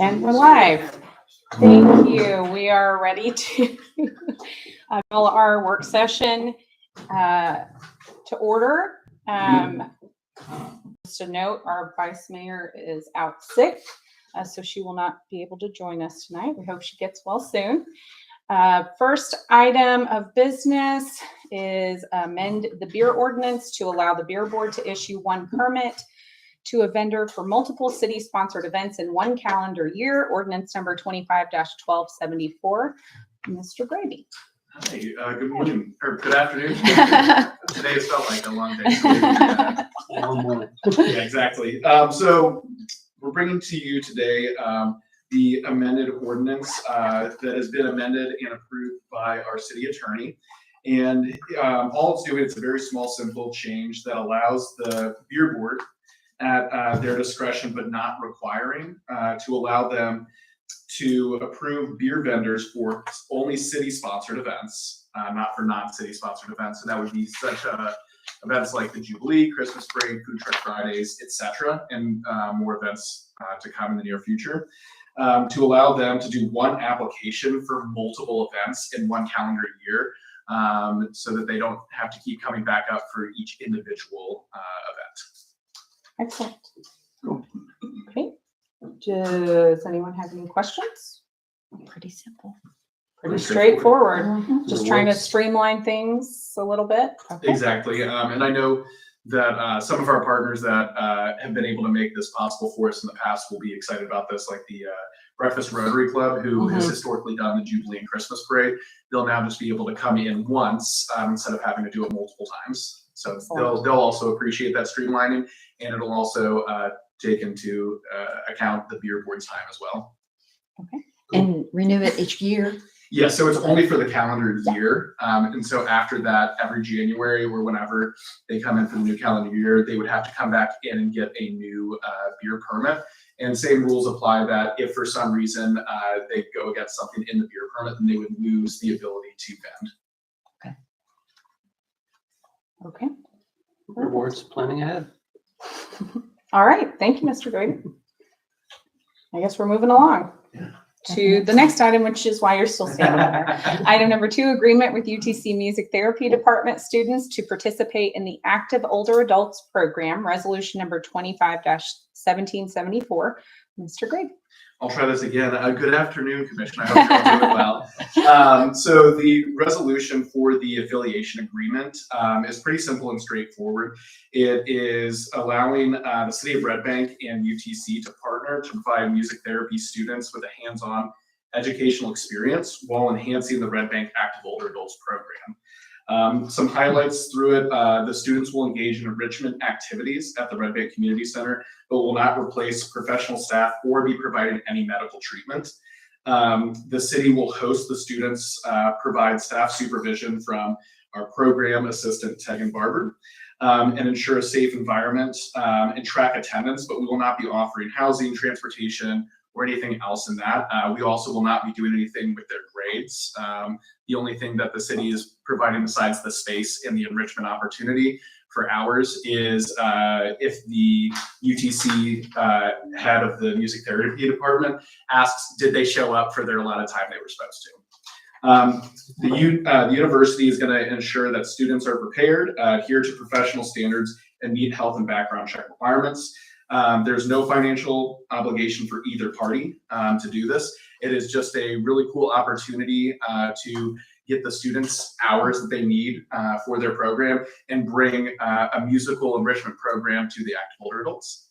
And we're live. Thank you. We are ready to call our work session to order. Just a note, our vice mayor is out sick, so she will not be able to join us tonight. We hope she gets well soon. First item of business is amend the beer ordinance to allow the beer board to issue one permit to a vendor for multiple city-sponsored events in one calendar year. Ordinance number 25-1274. Mr. Gravy. Hi, good morning, or good afternoon. Today has felt like a long day. Long morning. Yeah, exactly. So we're bringing to you today the amended ordinance that has been amended and approved by our city attorney. And all it's doing, it's a very small, simple change that allows the beer board at their discretion, but not requiring, to allow them to approve beer vendors for only city-sponsored events, not for non-city sponsored events. So that would be such events like the Jubilee, Christmas Parade, Food Truck Fridays, etc., and more events to come in the near future. To allow them to do one application for multiple events in one calendar year, so that they don't have to keep coming back up for each individual event. Excellent. Okay. Does anyone have any questions? Pretty simple. Pretty straightforward. Mhm. Just trying to streamline things a little bit. Okay. Exactly. And I know that some of our partners that have been able to make this possible for us in the past will be excited about this, like the Breakfast Rotary Club, who has historically done the Jubilee and Christmas Parade. They'll now just be able to come in once instead of having to do it multiple times. So they'll also appreciate that streamlining, and it'll also take into account the beer board's time as well. Okay. And renew it each year. Yeah, so it's only for the calendar year. And so after that, every January or whenever they come in for the new calendar year, they would have to come back in and get a new beer permit. And same rules apply that if for some reason they go against something in the beer permit, then they would lose the ability to vend. Okay. Rewards planning ahead. All right. Thank you, Mr. Grady. I guess we're moving along to the next item, which is why you're still standing there. Item number 2, agreement with UTC Music Therapy Department students to participate in the Active Older Adults Program, resolution number 25-1774. Mr. Grady. I'll try this again. Good afternoon, Commissioner. I hope you're all doing well. So the resolution for the affiliation agreement is pretty simple and straightforward. It is allowing the City of Red Bank and UTC to partner to provide music therapy students with a hands-on educational experience while enhancing the Red Bank Active Older Adults program. Some highlights through it, the students will engage in enrichment activities at the Red Bank Community Center, but will not replace professional staff or be provided any medical treatment. The city will host the students, provide staff supervision from our program assistant, Tegan Barber, and ensure a safe environment and track attendance, but we will not be offering housing, transportation, or anything else in that. We also will not be doing anything with their grades. The only thing that the city is providing besides the space and the enrichment opportunity for hours is if the UTC head of the music therapy department asks, did they show up for their allotted time they were supposed to? The university is going to ensure that students are prepared, adhere to professional standards, and meet health and background check requirements. There's no financial obligation for either party to do this. It is just a really cool opportunity to get the students hours that they need for their program and bring a musical enrichment program to the active older adults.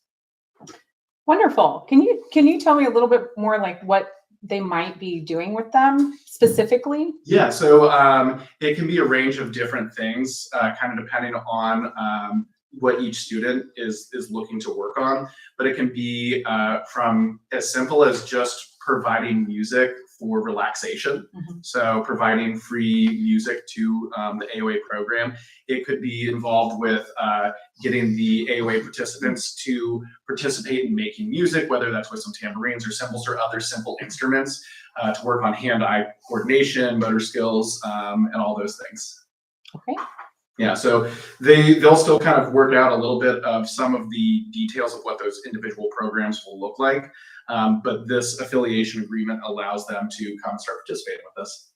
Wonderful. Can you tell me a little bit more like what they might be doing with them specifically? Yeah, so it can be a range of different things, kind of depending on what each student is looking to work on, but it can be from as simple as just providing music for relaxation. So providing free music to the AOA program. It could be involved with getting the AOA participants to participate in making music, whether that's with some tambourines or cymbals or other simple instruments, to work on hand-eye coordination, motor skills, and all those things. Okay. Yeah, so they'll still kind of work out a little bit of some of the details of what those individual programs will look like. But this affiliation agreement allows them to come start participating with us.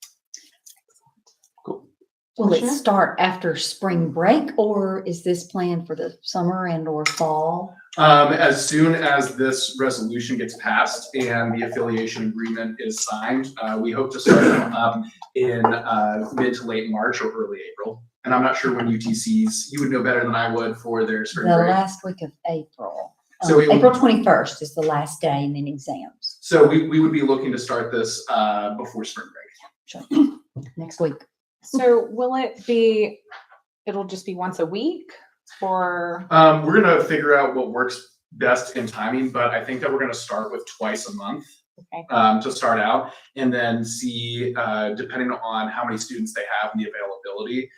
Cool. Will it Sure. start after spring break or is this planned for the summer and or fall? As soon as this resolution gets passed and the affiliation agreement is signed, we hope to start them up in mid to late March or early April. And I'm not sure when UTC's, you would know better than I would for their The spring break. last week of April. So it would- April 21st is the last day and then exams. So we would be looking to start this before spring break. Sure. Next week. So will it be, it'll just be once a week or? We're gonna figure out what works best in timing, but I think that we're gonna start with twice a month. Okay. To start out, and then see, depending on how many students they have and the availability,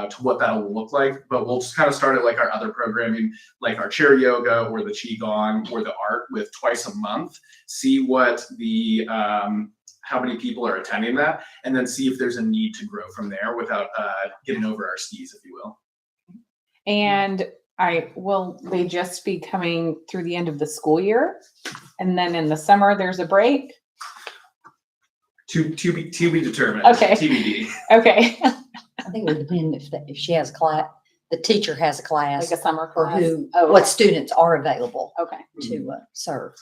to what that'll look like. But we'll just kind of start it like our other programming, like our chair yoga or the qigong or the art with twice a month. See what the how many people are attending that, and then see if there's a need to grow from there without getting over our skis, if you will. And will they just be coming through the end of the school year? And then in the summer, there's a break? To be determined. Okay. TBD. Okay. I think it would depend if she has class, the teacher has a Like class a summer or class? who, Oh, what students are available okay. to serve.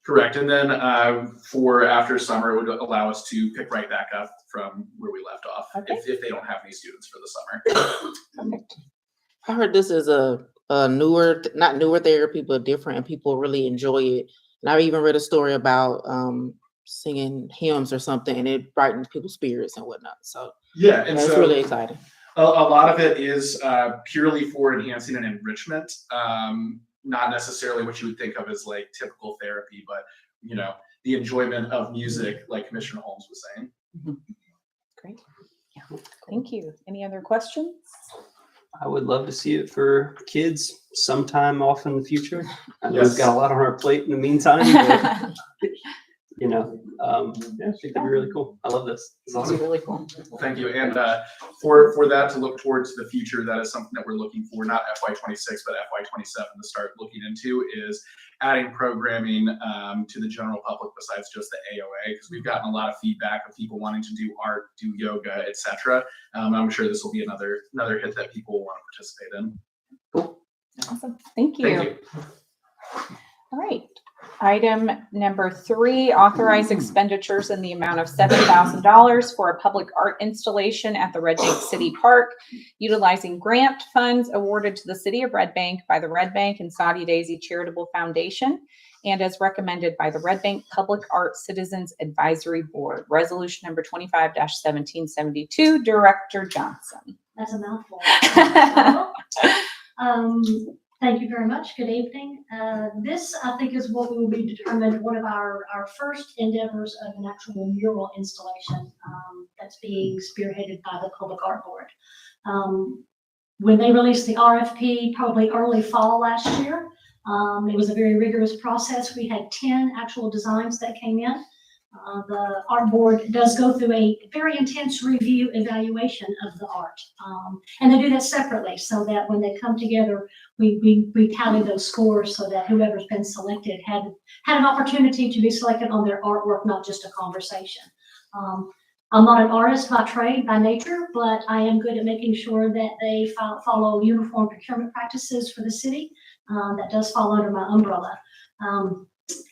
Correct. And then for after summer, it would allow us to pick right back up from where we left off Okay. if they don't have any students for the summer. Perfect. I heard this is a newer, not newer therapy, but different, and people really enjoy it. And I even read a story about singing hymns or something, and it brightens people's spirits and whatnot. So Yeah, and it's so really exciting. a lot of it is purely for enhancing and enrichment, not necessarily what you would think of as like typical therapy, but you know, the enjoyment of music, like Commissioner Holmes was saying. Great. Thank you. Any other questions? I would love to see it for kids sometime off in the future. I know Yes. we've got a lot on our plate in the meantime, but you know, yeah, I think that'd be really cool. I love this. It's That's awesome. really cool. Well, thank you. And for that to look towards the future, that is something that we're looking for, not FY26, but FY27 to start looking into, is adding programming to the general public besides just the AOA, because we've gotten a lot of feedback of people wanting to do art, do yoga, etc. I'm sure this will be another hit that people will want to participate in. Awesome. Thank you. Thank you. All right. Item number 3, authorize expenditures in the amount of $7,000 for a public art installation at the Red Bank City Park, utilizing grant funds awarded to the City of Red Bank by the Red Bank and Soddy Daisy Charitable Foundation, and as recommended by the Red Bank Public Art Citizens Advisory Board. Resolution number 25-1772, Director Johnson. That's a mouthful. Thank you very much. Good evening. This, I think, is what will be determined one of our first endeavors of an actual mural installation that's being spearheaded by the Public Art Board. When they released the RFP, probably early fall last year, it was a very rigorous process. We had 10 actual designs that came in. The art board does go through a very intense review evaluation of the art. And they do that separately so that when they come together, we tally those scores so that whoever's been selected had an opportunity to be selected on their artwork, not just a conversation. I'm not an artist by trade, by nature, but I am good at making sure that they follow uniform procurement practices for the city. That does fall under my umbrella.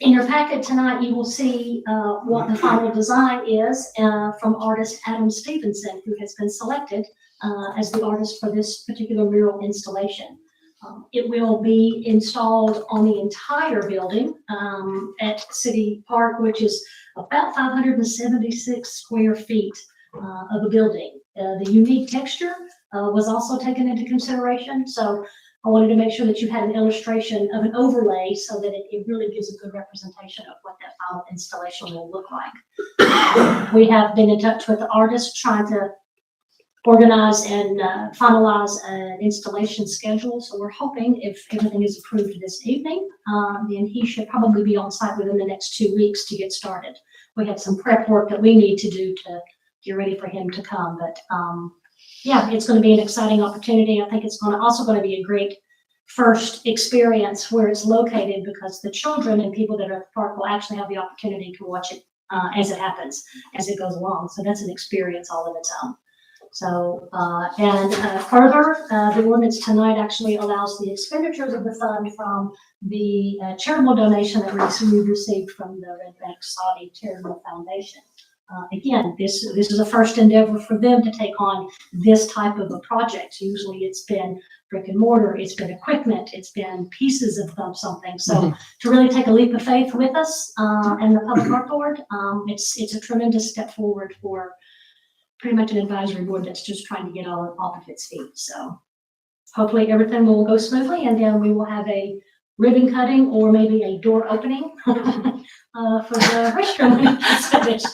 In your packet tonight, you will see what the final design is from artist Adam Stevenson, who has been selected as the artist for this particular mural installation. It will be installed on the entire building at City Park, which is about 576 square feet of a building. The unique texture was also taken into consideration. So I wanted to make sure that you had an illustration of an overlay so that it really gives a good representation of what that final installation will look like. We have been in touch with the artist trying to organize and finalize an installation schedule. So we're hoping if everything is approved this evening, then he should probably be on site within the next 2 weeks to get started. We have some prep work that we need to do to get ready for him to come, but yeah, it's going to be an exciting opportunity. I think it's also going to be a great first experience where it's located, because the children and people that are at the park will actually have the opportunity to watch it as it happens, as it goes along. So that's an experience all of its own. So, further, the ordinance tonight actually allows the expenditures of the fund from the charitable donation that we received from the Red Bank Saudi Charitable Foundation. Again, this is a first endeavor for them to take on this type of a project. Usually it's been brick and mortar, it's been equipment, it's been pieces of something. So to really take a leap of faith with us and the Public Art Board, it's a tremendous step forward for pretty much an advisory board that's just trying to get all off of its feet. So hopefully everything will go smoothly, and then we will have a ribbon cutting or maybe a door opening for the restroom when it's finished.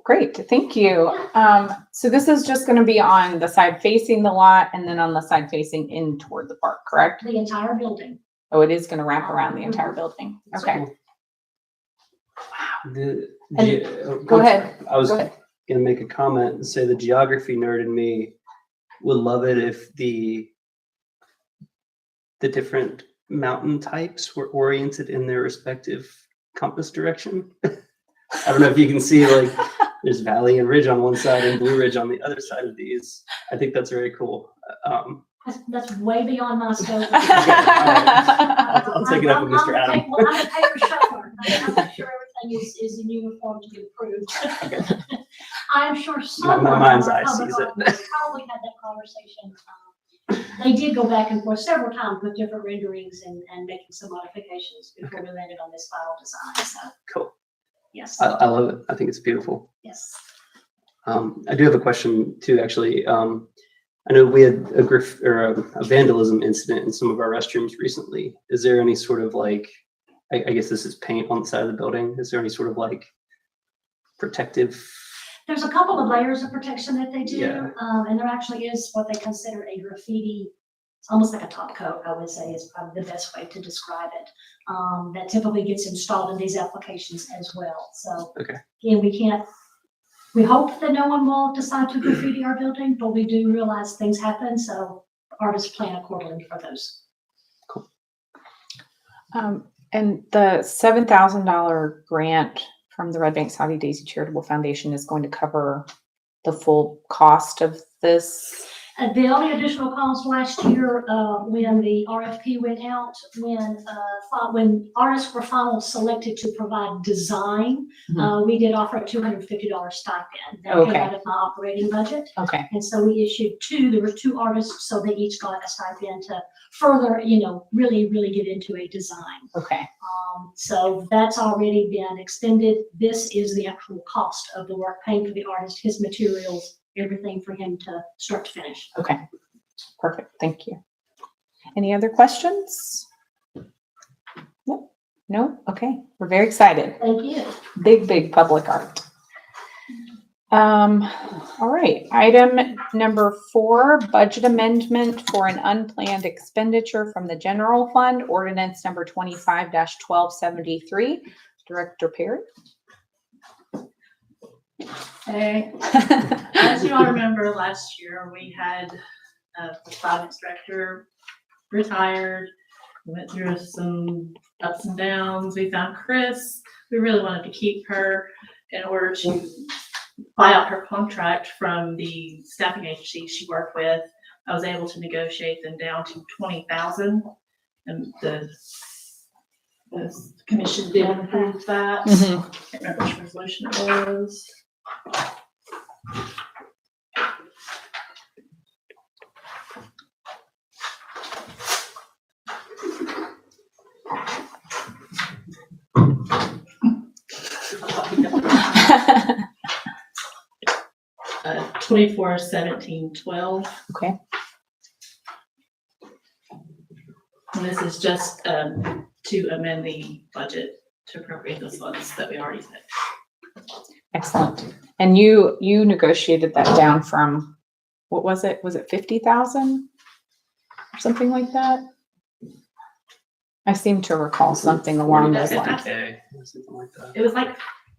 Great, thank you. So this is just going to be on the side facing the lot and then on the side facing in toward the park, correct? The entire building. Oh, it is going to wrap around the entire building. Okay. Go ahead. I was Go ahead. gonna make a comment and say the geography nerd in me would love it if the different mountain types were oriented in their respective compass direction. I don't know if you can see, like, there's valley and ridge on one side and Blue Ridge on the other side of these. I think that's very cool. That's way beyond my scope. I'll take it up with Mr. Adam. I'm a paper shuffler. I'm not sure everything is in uniform to get approved. I'm sure someone My mind's on our eye public sees it. art board probably had that conversation. They did go back and forth several times with different renderings and making some modifications before we landed on this final design. So, Cool. yes, I love it. I think it's beautiful. yes. I do have a question too, actually. I know we had a vandalism incident in some of our restrooms recently. Is there any sort of, like, I guess this is paint on the side of the building. Is there any sort of, like, protective? There's a couple of layers of protection that they do, Yeah. and there actually is what they consider a graffiti. It's almost like a top coat, I would say, is probably the best way to describe it. That typically gets installed in these applications as well. So Okay. again, we hope that no one will decide to graffiti our building, but we do realize things happen, so artists plan accordingly for those. And the $7,000 grant from the Red Bank Saudi Daisy Charitable Foundation is going to cover the full cost of this. The only additional cost last year, when the RFP went out, when artists were final selected to provide design, we did offer a $250 stipend. That came Okay. out of my operating budget. Okay. And so we issued there were two artists, so they each got a stipend to further, really, really get into a design. Okay. So that's already been expended. This is the actual cost of the work, paying for the artist, his materials, everything for him to start to finish. Okay. Perfect. Thank you. Any other questions? No? No? Okay. We're very excited. Thank you. Big public art. All right. Item number 4, budget amendment for an unplanned expenditure from the general fund, ordinance number 25-1273. Director Perry. Hey, as you all remember, last year we had the finance director retired. We went through some ups and downs. We found Chris. We really wanted to keep her in order to buy out her contract from the staffing agency she worked with. I was able to negotiate them down to $20,000, and the commission did approve that. Mhm. Can't remember which resolution it was. Mm-hmm. 24-17-12. Okay. And this is just to amend the budget to appropriate those funds that we already said. Excellent. And you negotiated that down from, what was it? Was it 50,000 or something like that? I seem to recall something along those lines. Okay. Something like that. It was like,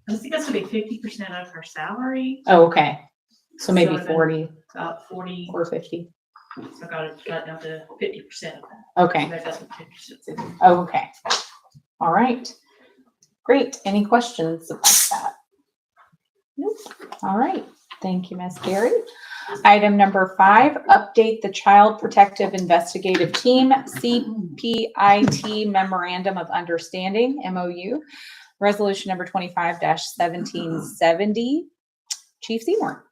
I think that's gonna be 50% of her salary. Oh, okay. So maybe So then 40 About 40, or 50. so I got down to 50% of that. Okay. That's what 50%. Okay. All right. Great. Any questions about that? Nope. All right. Thank you, Ms. Gary. Item number 5, update the Child Protective Investigative Team, CPIT Memorandum of Understanding, MOU, resolution number 25-1770. Chief Seymour.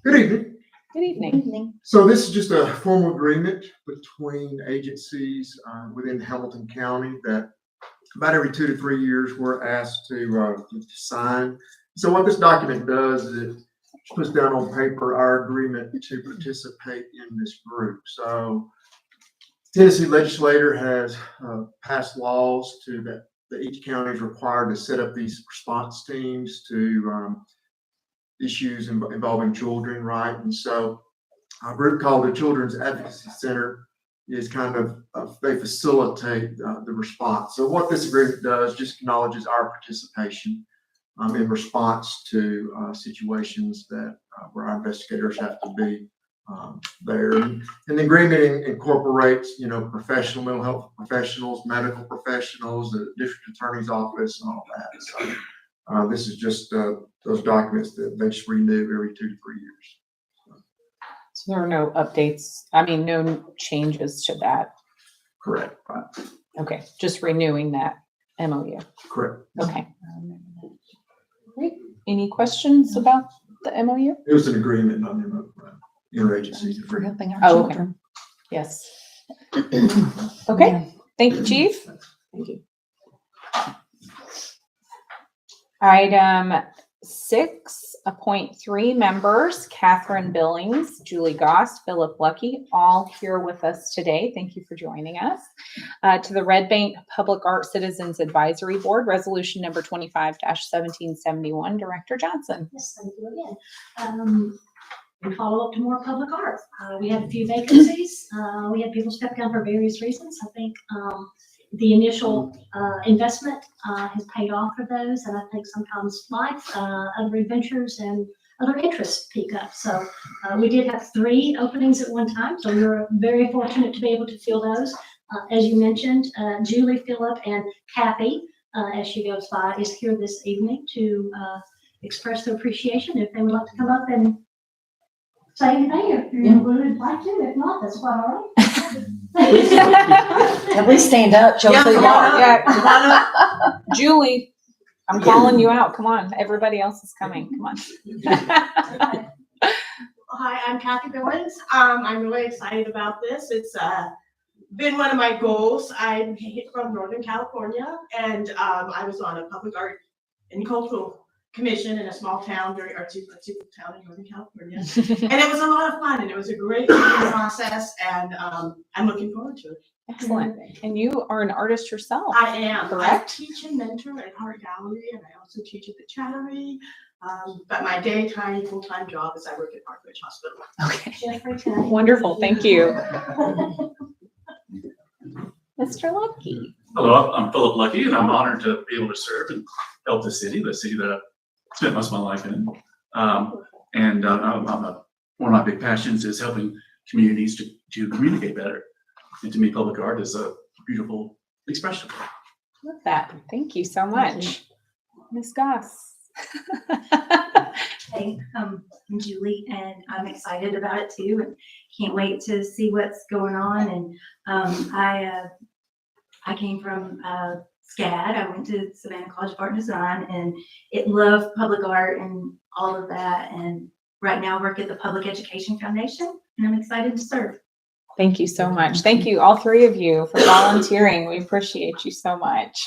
Good evening. Good evening. So this is just a formal agreement between agencies within Hamilton County that about every 2 to 3 years we're asked to sign. So what this document does is it puts down on paper our agreement to participate in this group. So Tennessee legislator has passed laws that each county is required to set up these response teams to issues involving children, right? And so a group called the Children's Advocacy Center is kind of, they facilitate the response. So what this agreement does just acknowledges our participation in response to situations that where our investigators have to be there. And the agreement incorporates, professional mental health professionals, medical professionals, the district attorney's office, and all that. So this is just those documents that they just renew every 2 to 3 years. So there are no updates, no changes to that. Correct. Right. Okay, just renewing that MOU. Correct. Okay. Great. Any questions about the MOU? It was an agreement, not an interagency. For helping our Oh, okay. children. Yes. Okay, thank you, Chief. Thank you. Item 6, appoint 3 members, Catherine Billings, Julie Goss, Philip Lucky, all here with us today. Thank you for joining us. To the Red Bank Public Art Citizens Advisory Board, resolution number 25-1771, Director Johnson. Yes, thank you again. In follow up to more public art, we had a few vacancies. We had people step down for various reasons. I think the initial investment has paid off for those, and I think sometimes life, other adventures, and other interests peak up. So we did have 3 openings at one time, so we were very fortunate to be able to fill those. As you mentioned, Julie, Phillip, and Kathy, as she goes by, is here this evening to express their appreciation. If they would like to come up and say anything, if you would like to. If not, that's quite all right. At least stand up, show who you are. Yeah, Julie, I'm calling you out. Come on, everybody else is coming. Come on. Hi, I'm Kathy Billings. I'm really excited about this. It's been one of my goals. I'm from Northern California, and I was on a public art and cultural commission in a small town, very artsy town in Northern California. And it was a lot of fun, and it was a great process, and I'm looking forward to it. Excellent. And you are an artist yourself. I am. Correct. I teach and mentor at Art Gallery, and I also teach at the Chattery. But my daytime, full-time job is I work at Park Ridge Hospital. Okay. Jeffrey, can I- Wonderful. Thank you. Mr. Lucky. Hello, I'm Philip Lucky, and I'm honored to be able to serve and help the city that I spent most of my life in. One of my big passions is helping communities to communicate better. And to me, public art is a beautiful expression. Love that. Thank you so much. Ms. Goss. Hey, I'm Julie, and I'm excited about it too, and can't wait to see what's going on. And I came from SCAD. I went to Savannah College of Art and Design, and it loved public art and all of that. And right now, I work at the Public Education Foundation, and I'm excited to serve. Thank you so much. Thank you, all 3 of you, for volunteering. We appreciate you so much.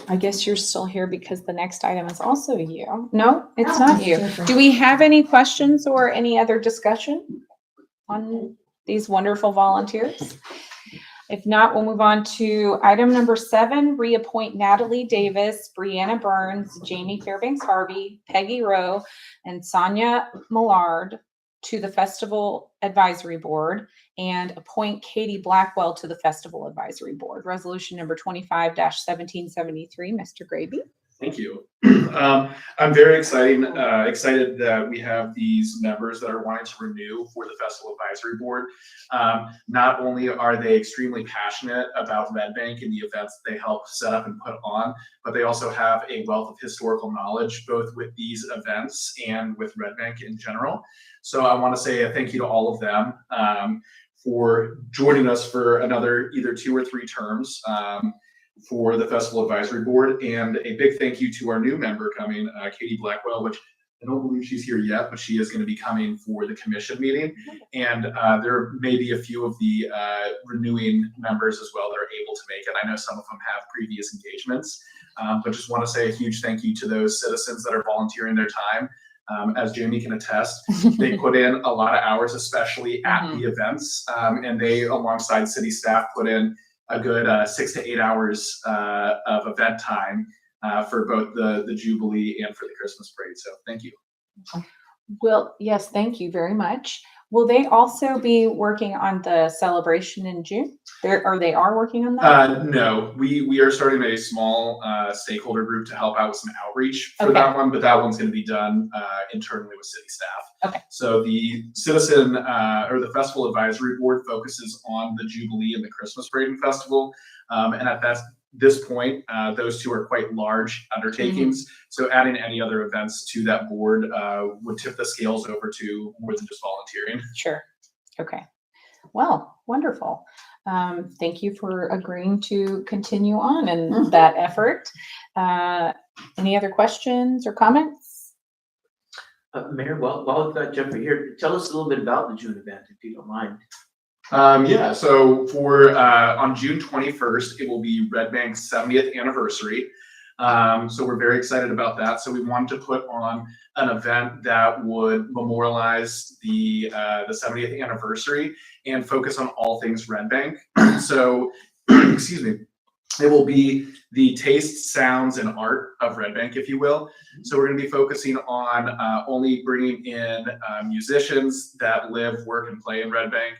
I guess you're still here because the next item is also you. No, it's not you. Do we have any questions or any other discussion on these wonderful volunteers? If not, we'll move on to item number 7, reappoint Natalie Davis, Brianna Burns, Jamie Fairbanks Harvey, Peggy Rowe, and Sonia Millard to the Festival Advisory Board, and appoint Katie Blackwell to the Festival Advisory Board. Resolution number 25-1773, Mr. Gravy. Thank you. I'm very excited that we have these members that are wanting to renew for the Festival Advisory Board. Not only are they extremely passionate about Red Bank and the events that they help set up and put on, but they also have a wealth of historical knowledge, both with these events and with Red Bank in general. So I want to say a thank you to all of them for joining us for another either 2 or 3 terms. For the Festival Advisory Board, and a big thank you to our new member coming, Katie Blackwell, which I don't believe she's here yet, but she is going to be coming for the commission meeting. And there may be a few of the renewing members as well that are able to make it. I know some of them have previous engagements, but just want to say a huge thank you to those citizens that are volunteering their time. As Jamie can attest, they put in a lot of hours, especially at the events, and they, alongside city staff, put in a good 6 to 8 hours of event time for both the Jubilee and for the Christmas parade. So thank you. Well, yes, thank you very much. Will they also be working on the celebration in June? They are working on that? No, we are starting a small stakeholder group to help out with some outreach for Okay. that one, but that one's going to be done internally with city staff. Okay. So the citizen or the Festival Advisory Board focuses on the Jubilee and the Christmas Parade and Festival. And at this point, those two are quite large undertakings. So adding any other events to that board would tip the scales over to more than just volunteering. Sure. Okay. Well, wonderful. Thank you for agreeing to continue on in that effort. Any other questions or comments? Mayor, while we've got Jeffrey here, tell us a little bit about the June event, if you don't mind. Yeah, so for on June 21st, it will be Red Bank's 70th anniversary. So we're very excited about that. So we wanted to put on an event that would memorialize the 70th anniversary and focus on all things Red Bank. So, excuse me, it will be the taste, sounds, and art of Red Bank, if you will. So we're going to be focusing on only bringing in musicians that live, work, and play in Red Bank.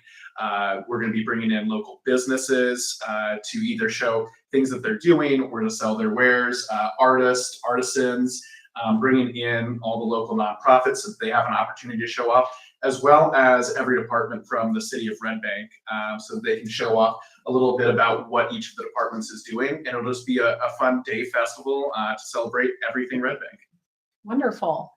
We're going to be bringing in local businesses to either show things that they're doing or to sell their wares, artists, artisans, bringing in all the local nonprofits so that they have an opportunity to show up, as well as every department from the city of Red Bank, so that they can show off a little bit about what each of the departments is doing. And it'll just be a fun day festival to celebrate everything Red Bank. Wonderful.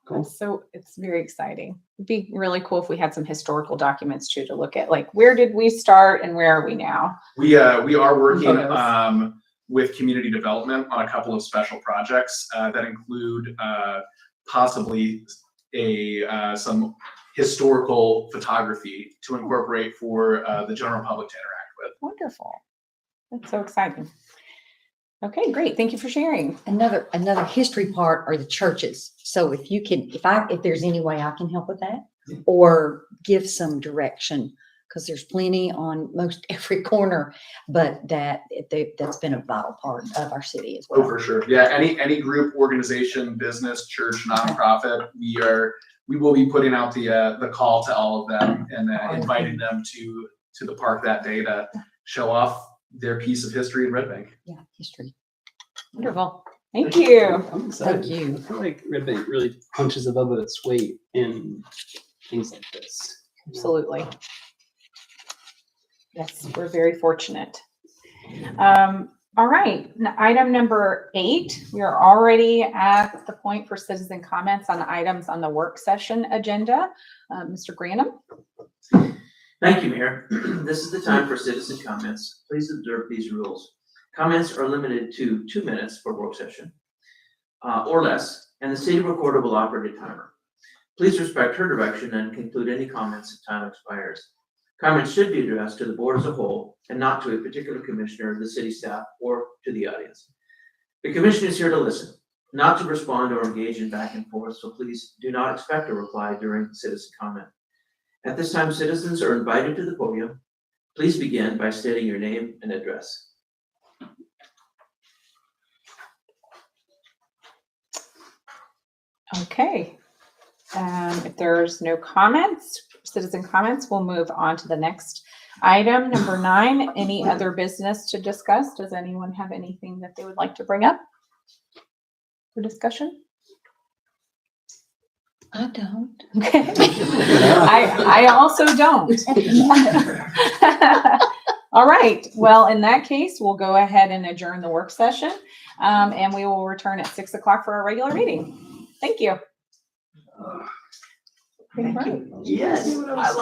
Cool. So it's very exciting. It'd be really cool if we had some historical documents too to look at, like where did we start and where are we now? We are working Photos. with community development on a couple of special projects that include possibly some historical photography to incorporate for the general public to interact with. Wonderful. That's so exciting. Okay, great. Thank you for sharing. Another history part are the churches. So if you can, if there's any way I can help with that or give some direction, because there's plenty on most every corner, but that's been a vital part of our city as well. Oh, for sure. Yeah, any group, organization, business, church, nonprofit, we will be putting out the call to all of them and inviting them to the park that day to show off their piece of history in Red Bank. Yeah, history. Wonderful. Thank you. I'm excited. Thank you. I feel like Red Bank really punches above its weight in things like this. Absolutely. Yes, we're very fortunate. All right, item number 8. We are already at the point for citizen comments on items on the work session agenda. Mr. Granum? Thank you, Mayor. This is the time for citizen comments. Please observe these rules. Comments are limited to 2 minutes for work session or less, and the city recorder will operate a timer. Please respect her direction and conclude any comments as time expires. Comments should be addressed to the board as a whole and not to a particular commissioner, the city staff, or to the audience. The commission is here to listen, not to respond or engage in back and forth, so please do not expect a reply during the citizen comment. At this time, citizens are invited to the podium. Please begin by stating your name and address. Okay. If there's no comments, citizen comments, we'll move on to the next item, number 9. Any other business to discuss? Does anyone have anything that they would like to bring up? for discussion? I don't. Okay. I also don't. All right. Well, in that case, we'll go ahead and adjourn the work session. And we will return at 6 o'clock for our regular meeting. Thank you. Thank you. Yes, I love